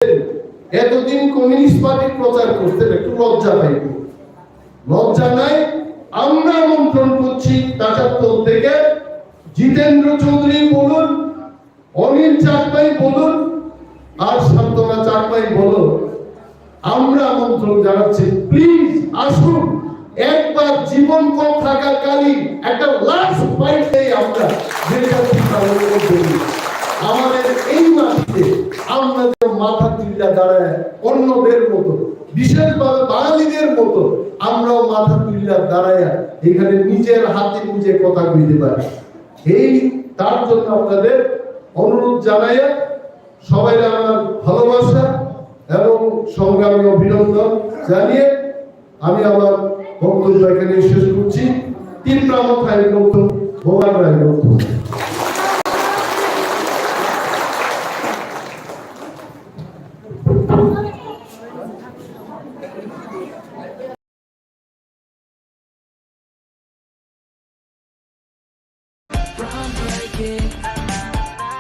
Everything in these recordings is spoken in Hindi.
এতদিন কমিউনিস্ট পার্টির প্রচার করতেন, একটু লজ্জা পাইব। লজ্জা নাই। আমরা আমন্ত্রণ করছি টাটাতল থেকে জিতেন্দ্র চৌধুরী বলুন, অনিল চাকমাই বলুন, আর শান্তনা চাকমাই বলুন, আমরা আমন্ত্রণ জানাচ্ছি, প্লিজ আসুন। একবার জীবন কম থাকাকালীন একটা লাস্ট ফাইটে আমরা আমাদের এই মাটিতে আমরা মাথা তুলে দাঁড়ায় অন্যদের মতো, বিশেষভাবে বাঙালিদের মতো আমরাও মাথা তুলে দাঁড়ায় এখানে নিজের হাতে নিজে কথা কইতে পারি। এই তার জন্য আপনাদের অনুরোধ জানাই, সবাই আমার ভালোবাসা এবং সংগ্রামী অভিনন্দন জানিয়ে আমি আমার বক্তব্য এখানে শেষ করছি। তিন প্রামথায় বক্তব্য ভগবান রায় বক্তব্য।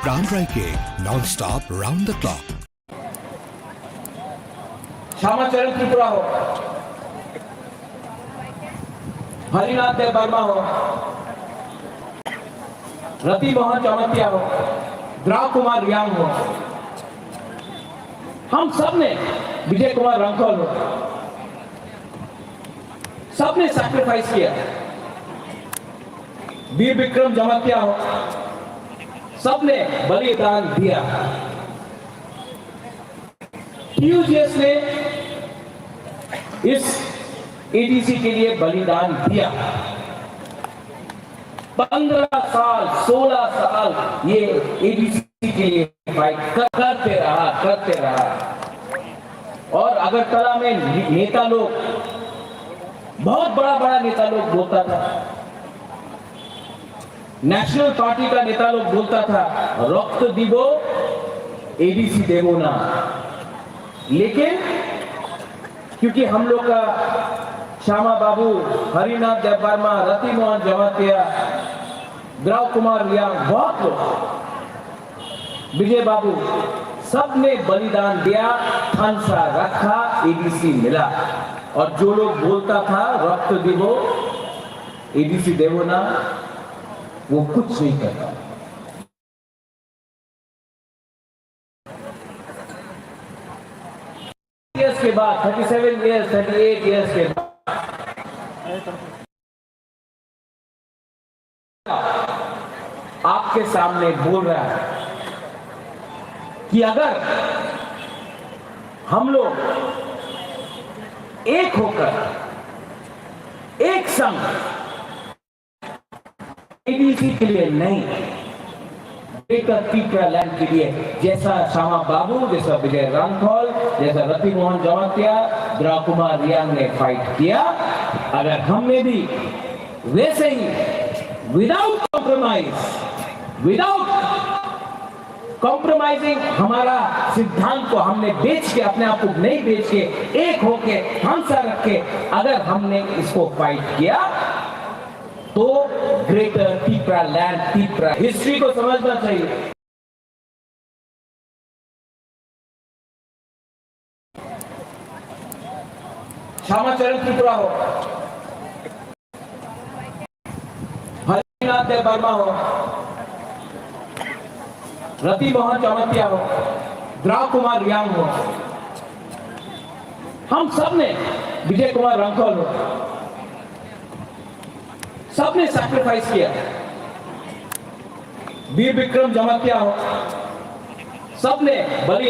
Groundbreaking, non-stop, round the clock. Shyamacharan Tripura हो, हरिनाथ देव वर्मा हो, रति मोहन जमातिया हो, द्राव कुमार रियांग हो, हम सब ने, विजय कुमार रंखोल हो, सबने सैक्रिफाइस किया। वीर विक्रम जमातिया हो, सबने बलिदान दिया। टीयूजीएस ने इस एडीसी के लिए बलिदान दिया। 15 साल 16 साल ये एडीसी के लिए फाइट करते रहा। और अगरतला में नेता लोग, बहुत बड़ा नेता लोग बोलता था, नेशनल पार्टी का नेता लोग बोलता था रक्त दिबो एडीसी देवो ना। लेकिन क्योंकि हम लोग का श्यामा बाबू, हरिनाथ देव वर्मा, रति मोहन जमातिया, द्राव कुमार रियांग, बहुत लोग, विजय बाबू, सबने बलिदान दिया, खानसा रखा, एडीसी मिला। और जो लोग बोलता था रक्त दिबो एडीसी देवो ना, वो कुछ नहीं करता। इयर्स के बाद 37 इयर्स 38 इयर्स के बाद आपके सामने बोल रहा है कि अगर हम लोग एक होकर, एक संग, एडीसी के लिए नहीं, लैंड के लिए, जैसा श्यामा बाबू, जैसा विजय रामखोल, जैसा रति मोहन जमातिया, द्राव कुमार रियांग ने फाइट किया, अगर हमने भी वैसे ही विदाउट कॉम्प्रोमाइजिंग हमारा सिद्धांत को हमने बेच के, अपने आप को नहीं बेच के, एक होके हंसा रख के अगर हमने इसको फाइट किया, तो greater Tipra land, Tipra history को समझना चाहिए। श्यामाचरण त्रिपुरा हो, हरिनाथ देव वर्मा हो, रति मोहन जमातिया हो, द्राव कुमार रियांग हो, हम सब ने, विजय कुमार रंखोल हो, सबने सैक्रिफाइस किया। वीर विक्रम जमातिया हो, सबने बलि